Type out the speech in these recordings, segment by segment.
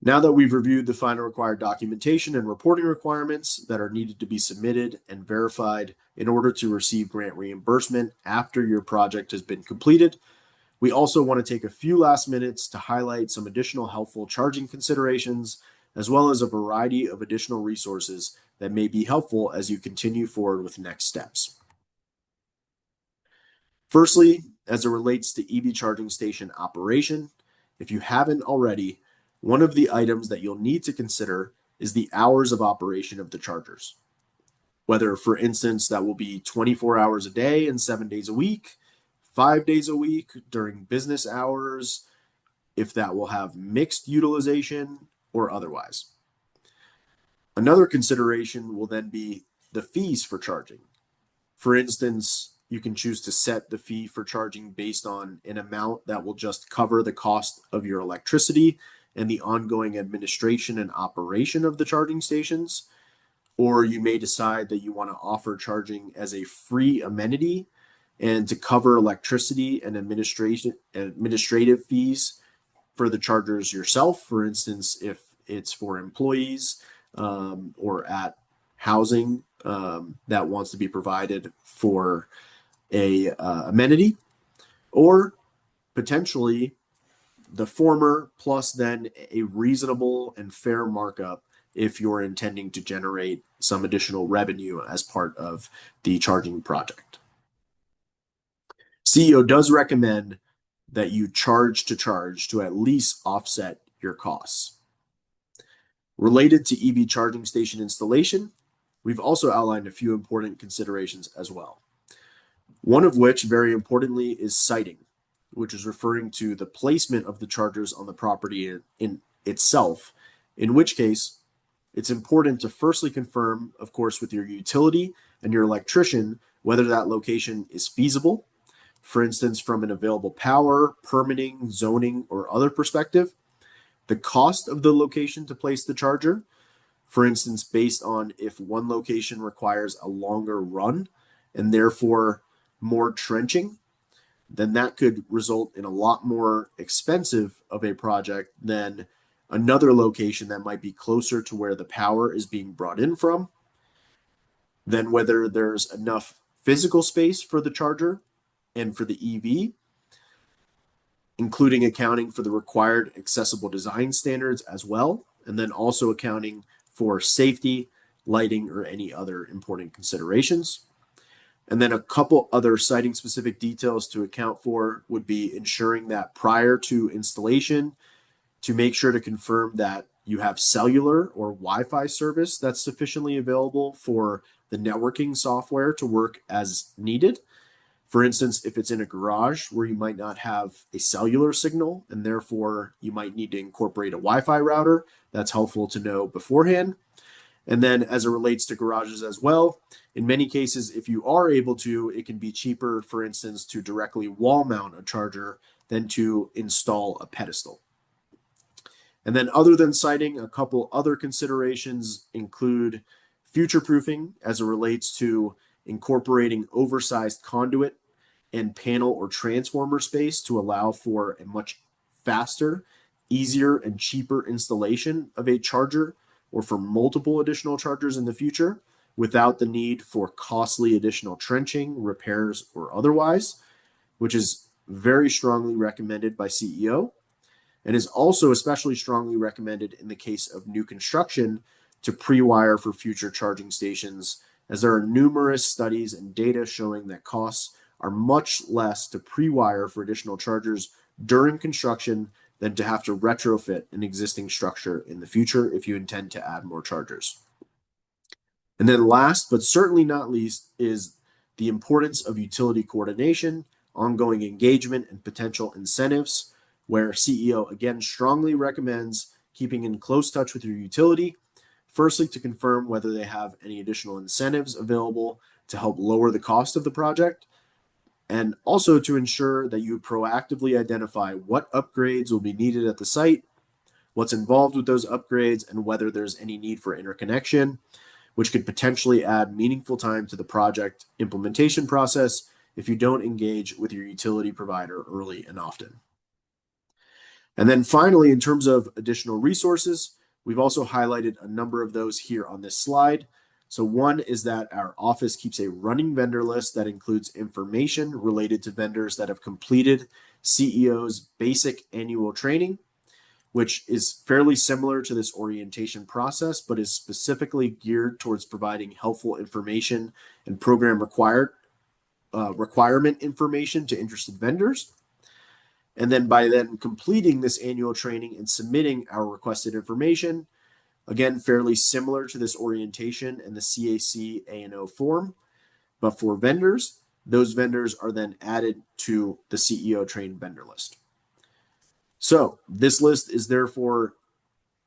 Now that we've reviewed the final required documentation and reporting requirements that are needed to be submitted and verified in order to receive grant reimbursement after your project has been completed, we also want to take a few last minutes to highlight some additional helpful charging considerations, as well as a variety of additional resources that may be helpful as you continue forward with next steps. Firstly, as it relates to EV charging station operation, if you haven't already, one of the items that you'll need to consider is the hours of operation of the chargers. Whether, for instance, that will be 24 hours a day and 7 days a week, 5 days a week during business hours, if that will have mixed utilization or otherwise. Another consideration will then be the fees for charging. For instance, you can choose to set the fee for charging based on an amount that will just cover the cost of your electricity and the ongoing administration and operation of the charging stations. Or you may decide that you want to offer charging as a free amenity and to cover electricity and administrative fees for the chargers yourself. For instance, if it's for employees or at housing that wants to be provided for a amenity, or potentially the former plus then a reasonable and fair markup if you're intending to generate some additional revenue as part of the charging project. CEO does recommend that you charge to at least offset your costs. Related to EV charging station installation, we've also outlined a few important considerations as well. One of which, very importantly, is siting, which is referring to the placement of the chargers on the property in itself, in which case it's important to firstly confirm, of course, with your utility and your electrician whether that location is feasible, for instance, from an available power, permitting, zoning, or other perspective, the cost of the location to place the charger, for instance, based on if one location requires a longer run and therefore more trenching, then that could result in a lot more expensive of a project than another location that might be closer to where the power is being brought in from, then whether there's enough physical space for the charger and for the EV, including accounting for the required accessible design standards as well, and then also accounting for safety, lighting, or any other important considerations. And then a couple other siting specific details to account for would be ensuring that prior to installation, to make sure to confirm that you have cellular or Wi-Fi service that's sufficiently available for the networking software to work as needed. For instance, if it's in a garage where you might not have a cellular signal and therefore you might need to incorporate a Wi-Fi router, that's helpful to know beforehand. And then as it relates to garages as well, in many cases, if you are able to, it can be cheaper, for instance, to directly wall mount a charger than to install a pedestal. And then other than siting, a couple other considerations include future proofing as it relates to incorporating oversized conduit and panel or transformer space to allow for a much faster, easier, and cheaper installation of a charger or for multiple additional chargers in the future without the need for costly additional trenching, repairs, or otherwise, which is very strongly recommended by CEO and is also especially strongly recommended in the case of new construction to pre-wire for future charging stations, as there are numerous studies and data showing that costs are much less to pre-wire for additional chargers during construction than to have to retrofit an existing structure in the future if you intend to add more chargers. And then last, but certainly not least, is the importance of utility coordination, ongoing engagement, and potential incentives, where CEO again strongly recommends keeping in close touch with your utility, firstly to confirm whether they have any additional incentives available to help lower the cost of the project, and also to ensure that you proactively identify what upgrades will be needed at the site, what's involved with those upgrades, and whether there's any need for interconnection, which could potentially add meaningful time to the project implementation process if you don't engage with your utility provider early and often. And then finally, in terms of additional resources, we've also highlighted a number of those here on this slide. So one is that our office keeps a running vendor list that includes information related to vendors that have completed CEO's basic annual training, which is fairly similar to this orientation process, but is specifically geared towards providing helpful information and program requirement information to interested vendors. And then by then completing this annual training and submitting our requested information, again, fairly similar to this orientation and the CAC A&O form, but for vendors, those vendors are then added to the CEO trained vendor list. So this list is therefore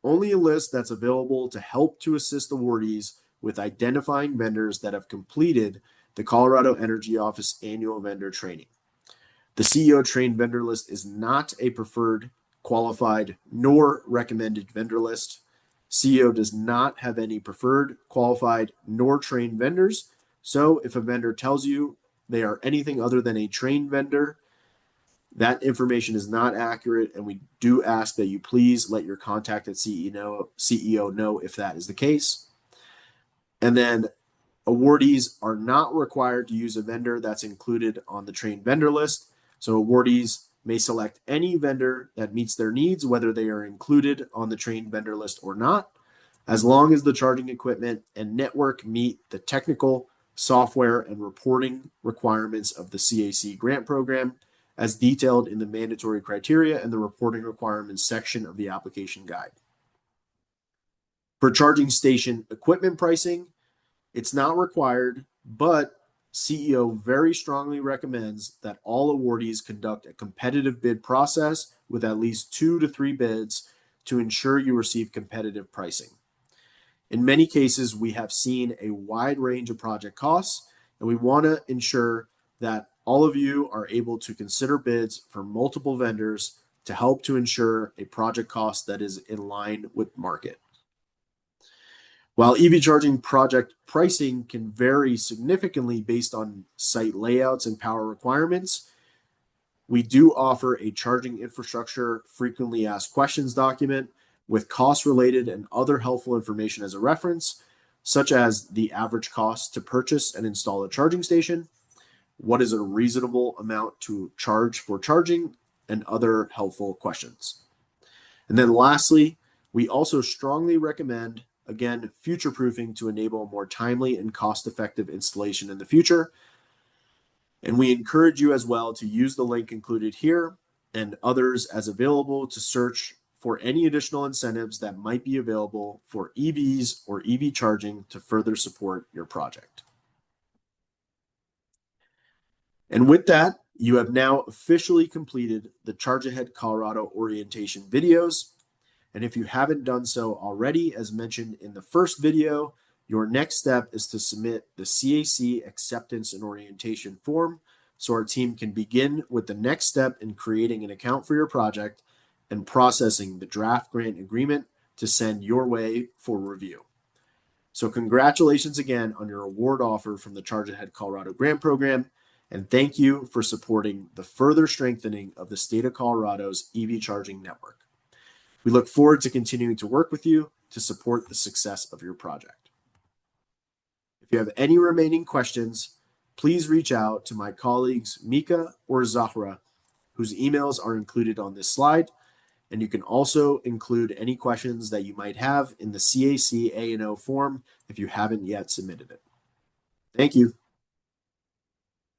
only a list that's available to help to assist awardees with identifying vendors that have completed the Colorado Energy Office annual vendor training. The CEO trained vendor list is not a preferred, qualified, nor recommended vendor list. CEO does not have any preferred, qualified, nor trained vendors. So if a vendor tells you they are anything other than a trained vendor, that information is not accurate, and we do ask that you please let your contacted CEO know if that is the case. And then awardees are not required to use a vendor that's included on the trained vendor list. So awardees may select any vendor that meets their needs, whether they are included on the trained vendor list or not, as long as the charging equipment and network meet the technical, software, and reporting requirements of the CAC grant program, as detailed in the mandatory criteria and the reporting requirements section of the application guide. For charging station equipment pricing, it's not required, but CEO very strongly recommends that all awardees conduct a competitive bid process with at least 2 to 3 bids to ensure you receive competitive pricing. In many cases, we have seen a wide range of project costs, and we want to ensure that all of you are able to consider bids for multiple vendors to help to ensure a project cost that is in line with market. While EV charging project pricing can vary significantly based on site layouts and power requirements, we do offer a charging infrastructure frequently asked questions document with cost-related and other helpful information as a reference, such as the average cost to purchase and install a charging station, what is a reasonable amount to charge for charging, and other helpful questions. And then lastly, we also strongly recommend, again, future-proofing to enable more timely and cost-effective installation in the future. And we encourage you as well to use the link included here and others as available to search for any additional incentives that might be available for EVs or EV charging to further support your project. And with that, you have now officially completed the Charge Ahead Colorado orientation videos. And if you haven't done so already, as mentioned in the first video, your next step is to submit the CAC acceptance and orientation form so our team can begin with the next step in creating an account for your project and processing the draft grant agreement to send your way for review. So congratulations again on your award offer from the Charge Ahead Colorado grant program, and thank you for supporting the further strengthening of the state of Colorado's EV charging network. We look forward to continuing to work with you to support the success of your project. If you have any remaining questions, please reach out to my colleagues Mika or Zahra, whose emails are included on this slide, and you can also include any questions that you might have in the CAC A&O form if you haven't yet submitted it. Thank you.